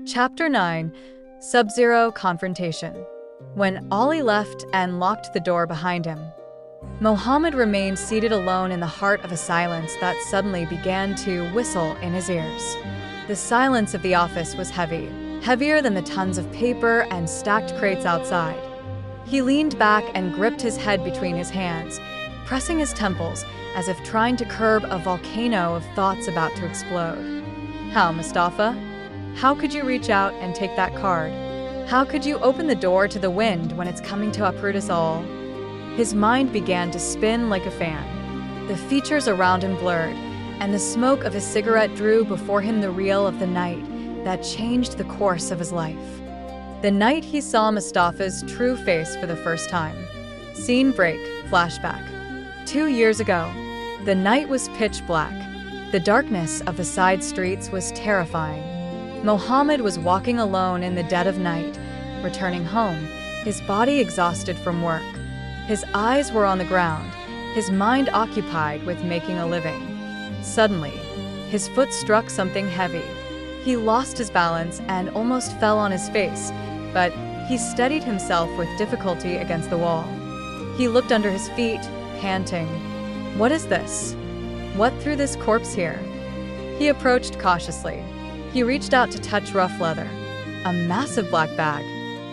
Chapter 9, Sub-Zero Confrontation. When Ali left and locked the door behind him, Mohammed remained seated alone in the heart of a silence that suddenly began to whistle in his ears. The silence of the office was heavy, heavier than the tons of paper and stacked crates outside. He leaned back and gripped his head between his hands, pressing his temples as if trying to curb a volcano of thoughts about to explode. How, Mustafa? How could you reach out and take that card? How could you open the door to the wind when it's coming to uproot us all? His mind began to spin like a fan. The features around him blurred, and the smoke of his cigarette drew before him the reel of the night that changed the course of his life. The night he saw Mustafa's true face for the first time. Scene break, flashback. 2 years ago, the night was pitch black. The darkness of the side streets was terrifying. Mohammed was walking alone in the dead of night, returning home, his body exhausted from work. His eyes were on the ground, his mind occupied with making a living. Suddenly, his foot struck something heavy. He lost his balance and almost fell on his face, but he steadied himself with difficulty against the wall. He looked under his feet, panting. What is this? What threw this corpse here? He approached cautiously. He reached out to touch rough leather. A massive black bag.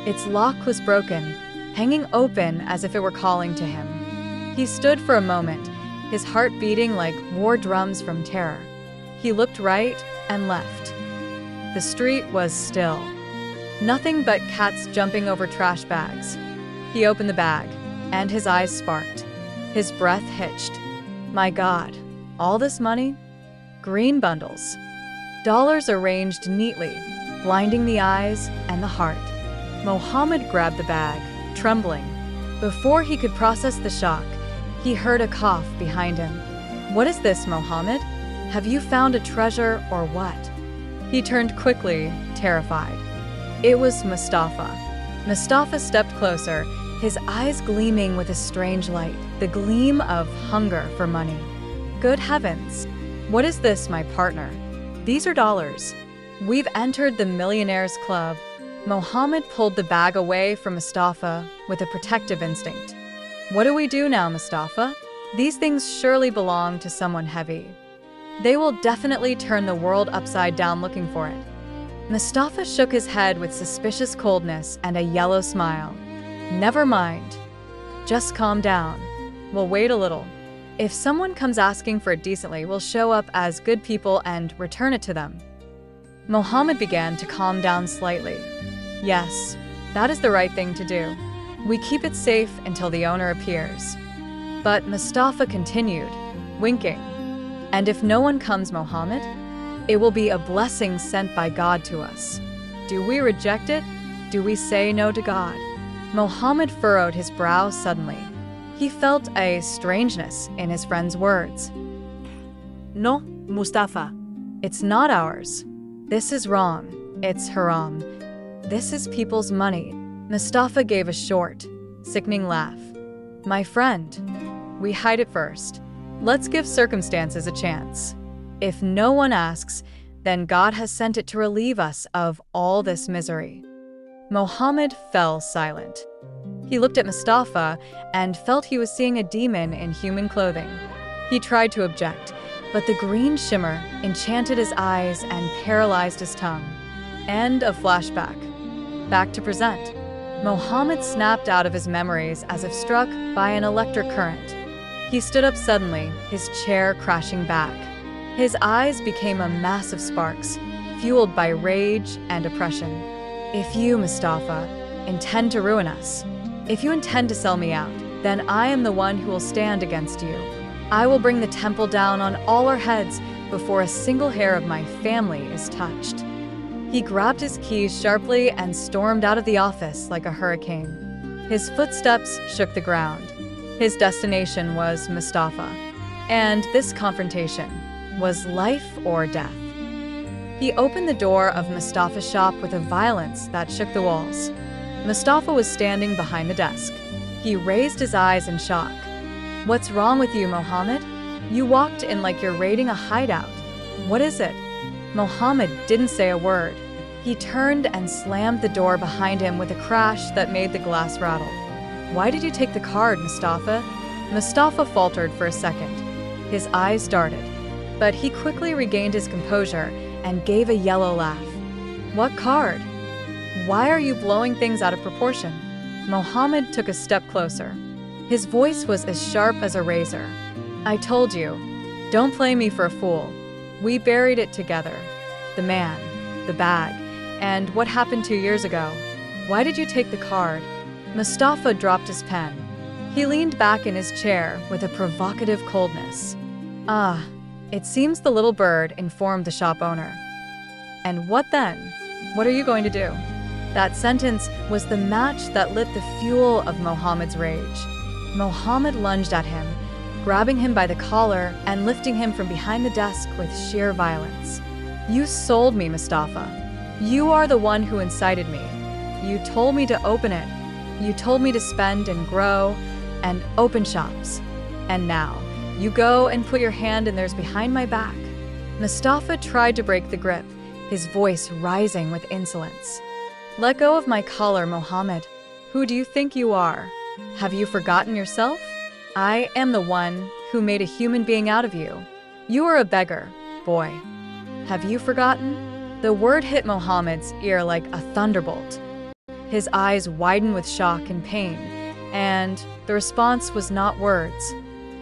Its lock was broken, hanging open as if it were calling to him. He stood for a moment, his heart beating like war drums from terror. He looked right and left. The street was still. Nothing but cats jumping over trash bags. He opened the bag, and his eyes sparked. His breath hitched. My God, all this money? Green bundles. Dollars arranged neatly, blinding the eyes and the heart. Mohammed grabbed the bag, trembling. Before he could process the shock, he heard a cough behind him. What is this, Mohammed? Have you found a treasure or what? He turned quickly, terrified. It was Mustafa. Mustafa stepped closer, his eyes gleaming with a strange light, the gleam of hunger for money. Good heavens! What is this, my partner? These are dollars. We've entered the Millionaires Club. Mohammed pulled the bag away from Mustafa with a protective instinct. What do we do now, Mustafa? These things surely belong to someone heavy. They will definitely turn the world upside down looking for it. Mustafa shook his head with suspicious coldness and a yellow smile. Never mind. Just calm down. We'll wait a little. If someone comes asking for it decently, we'll show up as good people and return it to them. Mohammed began to calm down slightly. Yes, that is the right thing to do. We keep it safe until the owner appears. But Mustafa continued, winking. And if no one comes, Mohammed, it will be a blessing sent by God to us. Do we reject it? Do we say no to God? Mohammed furrowed his brow suddenly. He felt a strangeness in his friend's words. No, Mustafa. It's not ours. This is wrong. It's haram. This is people's money. Mustafa gave a short, sickening laugh. My friend, we hide it first. Let's give circumstances a chance. If no one asks, then God has sent it to relieve us of all this misery. Mohammed fell silent. He looked at Mustafa and felt he was seeing a demon in human clothing. He tried to object, but the green shimmer enchanted his eyes and paralyzed his tongue. End of flashback. Back to present. Mohammed snapped out of his memories as if struck by an electric current. He stood up suddenly, his chair crashing back. His eyes became a mass of sparks, fueled by rage and oppression. If you, Mustafa, intend to ruin us, if you intend to sell me out, then I am the one who will stand against you. I will bring the temple down on all our heads before a single hair of my family is touched. He grabbed his keys sharply and stormed out of the office like a hurricane. His footsteps shook the ground. His destination was Mustafa, and this confrontation was life or death. He opened the door of Mustafa's shop with a violence that shook the walls. Mustafa was standing behind the desk. He raised his eyes in shock. What's wrong with you, Mohammed? You walked in like you're raiding a hideout. What is it? Mohammed didn't say a word. He turned and slammed the door behind him with a crash that made the glass rattle. "Why did you take the card, Mustafa?" Mustafa faltered for a second. His eyes darted, but he quickly regained his composure and gave a yellow laugh. "What card? Why are you blowing things out of proportion?" Mohammed took a step closer. His voice was as sharp as a razor. "I told you, don't play me for a fool. We buried it together. The man, the bag, and what happened 2 years ago. Why did you take the card?" Mustafa dropped his pen. He leaned back in his chair with a provocative coldness. "Ah, it seems the little bird informed the shop owner." "And what then? What are you going to do?" That sentence was the match that lit the fuel of Mohammed's rage. Mohammed lunged at him, grabbing him by the collar and lifting him from behind the desk with sheer violence. "You sold me, Mustafa. You are the one who incited me. You told me to open it. You told me to spend and grow and open shops. And now, you go and put your hand in theirs behind my back." Mustafa tried to break the grip, his voice rising with insolence. "Let go of my collar, Mohammed. Who do you think you are? Have you forgotten yourself? I am the one who made a human being out of you. You are a beggar, boy. Have you forgotten?" The word hit Mohammed's ear like a thunderbolt. His eyes widened with shock and pain, and the response was not words.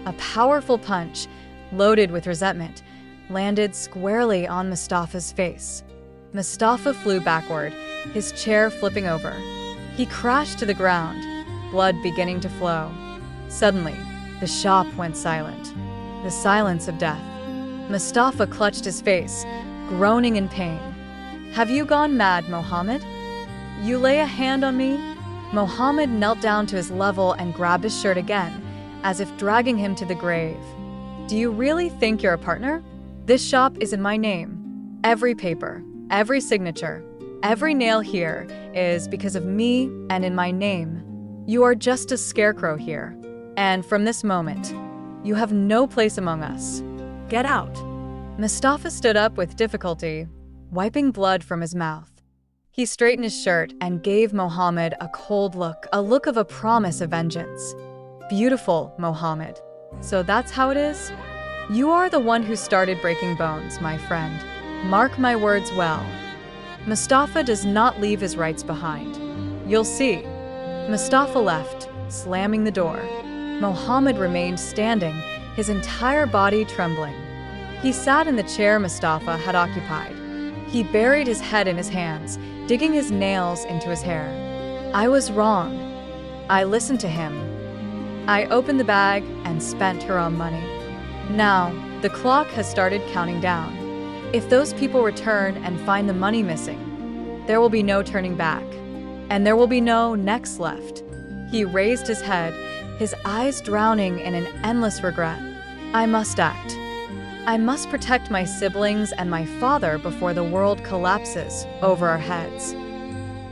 A powerful punch, loaded with resentment, landed squarely on Mustafa's face. Mustafa flew backward, his chair flipping over. He crashed to the ground, blood beginning to flow. Suddenly, the shop went silent, the silence of death. Mustafa clutched his face, groaning in pain. "Have you gone mad, Mohammed? You lay a hand on me?" Mohammed knelt down to his level and grabbed his shirt again, as if dragging him to the grave. "Do you really think you're a partner? This shop is in my name. Every paper, every signature, every nail here is because of me and in my name. You are just a scarecrow here, and from this moment, you have no place among us. Get out." Mustafa stood up with difficulty, wiping blood from his mouth. He straightened his shirt and gave Mohammed a cold look, a look of a promise of vengeance. "Beautiful, Mohammed. So that's how it is? You are the one who started breaking bones, my friend. Mark my words well. Mustafa does not leave his rights behind. You'll see." Mustafa left, slamming the door. Mohammed remained standing, his entire body trembling. He sat in the chair Mustafa had occupied. He buried his head in his hands, digging his nails into his hair. "I was wrong. I listened to him. I opened the bag and spent her own money. Now, the clock has started counting down. If those people return and find the money missing, there will be no turning back, and there will be no next left." He raised his head, his eyes drowning in an endless regret. "I must act. I must protect my siblings and my father before the world collapses over our heads."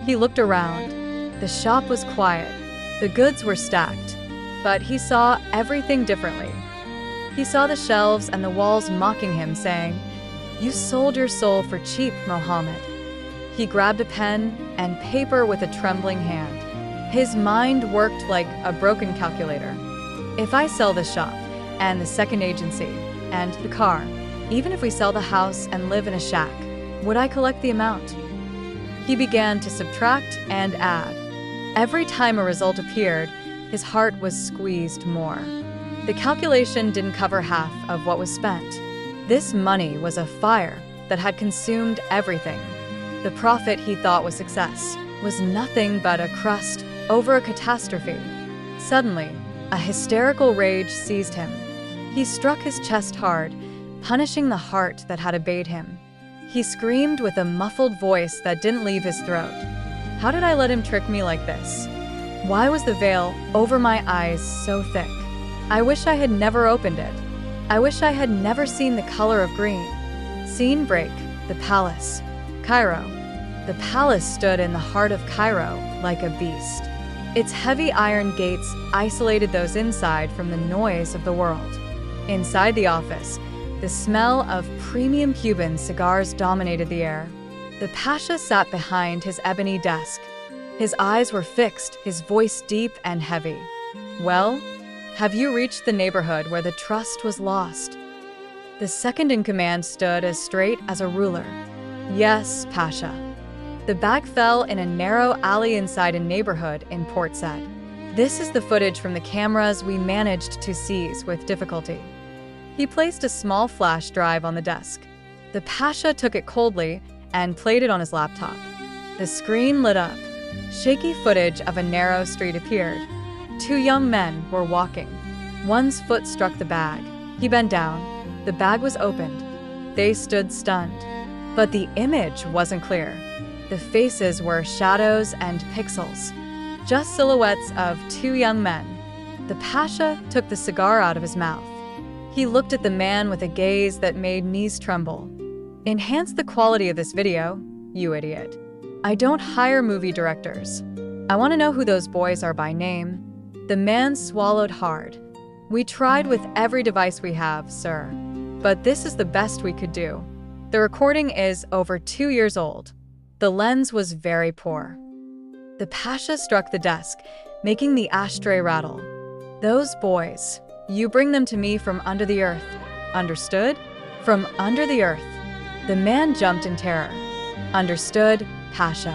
He looked around. The shop was quiet. The goods were stacked. But he saw everything differently. He saw the shelves and the walls mocking him, saying, "You sold your soul for cheap, Mohammed." He grabbed a pen and paper with a trembling hand. His mind worked like a broken calculator. "If I sell the shop, and the second agency, and the car, even if we sell the house and live in a shack, would I collect the amount?" He began to subtract and add. Every time a result appeared, his heart was squeezed more. The calculation didn't cover half of what was spent. This money was a fire that had consumed everything. The profit he thought was success was nothing but a crust over a catastrophe. Suddenly, a hysterical rage seized him. He struck his chest hard, punishing the heart that had obeyed him. He screamed with a muffled voice that didn't leave his throat. How did I let him trick me like this? Why was the veil over my eyes so thick? I wish I had never opened it. I wish I had never seen the color of green. Scene break, the palace. Cairo. The palace stood in the heart of Cairo like a beast. Its heavy iron gates isolated those inside from the noise of the world. Inside the office, the smell of premium Cuban cigars dominated the air. The Pasha sat behind his ebony desk. His eyes were fixed, his voice deep and heavy. "Well, have you reached the neighborhood where the trust was lost?" The second-in-command stood as straight as a ruler. "Yes, Pasha." The bag fell in a narrow alley inside a neighborhood in Port Said. "This is the footage from the cameras we managed to seize with difficulty." He placed a small flash drive on the desk. The Pasha took it coldly and played it on his laptop. The screen lit up. Shaky footage of a narrow street appeared. Two young men were walking. One's foot struck the bag. He bent down. The bag was opened. They stood stunned. But the image wasn't clear. The faces were shadows and pixels. Just silhouettes of two young men. The Pasha took the cigar out of his mouth. He looked at the man with a gaze that made knees tremble. "Enhance the quality of this video, you idiot. I don't hire movie directors. I want to know who those boys are by name." The man swallowed hard. "We tried with every device we have, sir. But this is the best we could do. The recording is over 2 years old. The lens was very poor." The Pasha struck the desk, making the ashtray rattle. "Those boys, you bring them to me from under the earth. Understood? From under the earth." The man jumped in terror. "Understood, Pasha.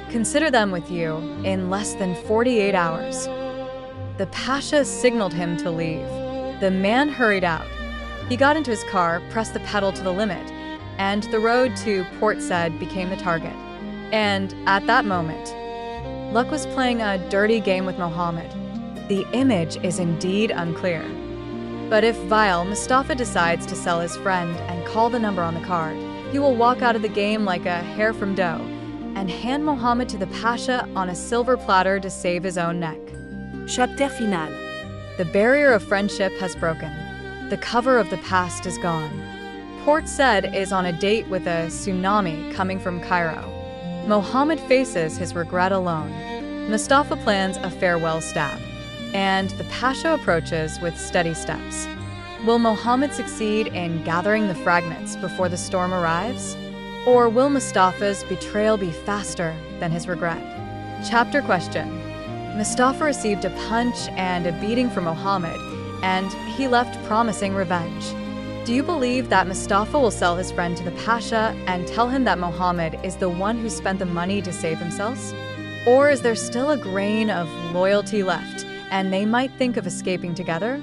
Consider them with you in less than 48 hours." The Pasha signaled him to leave. The man hurried out. He got into his car, pressed the pedal to the limit, and the road to Port Said became the target. And at that moment, luck was playing a dirty game with Mohammed. The image is indeed unclear. But if Vile Mustafa decides to sell his friend and call the number on the card, he will walk out of the game like a hare from dough and hand Mohammed to the Pasha on a silver platter to save his own neck. Chapter final. The barrier of friendship has broken. The cover of the past is gone. Port Said is on a date with a tsunami coming from Cairo. Mohammed faces his regret alone. Mustafa plans a farewell stab, and the Pasha approaches with steady steps. Will Mohammed succeed in gathering the fragments before the storm arrives? Or will Mustafa's betrayal be faster than his regret? Chapter question. Mustafa received a punch and a beating from Mohammed, and he left promising revenge. Do you believe that Mustafa will sell his friend to the Pasha and tell him that Mohammed is the one who spent the money to save themselves? Or is there still a grain of loyalty left, and they might think of escaping together?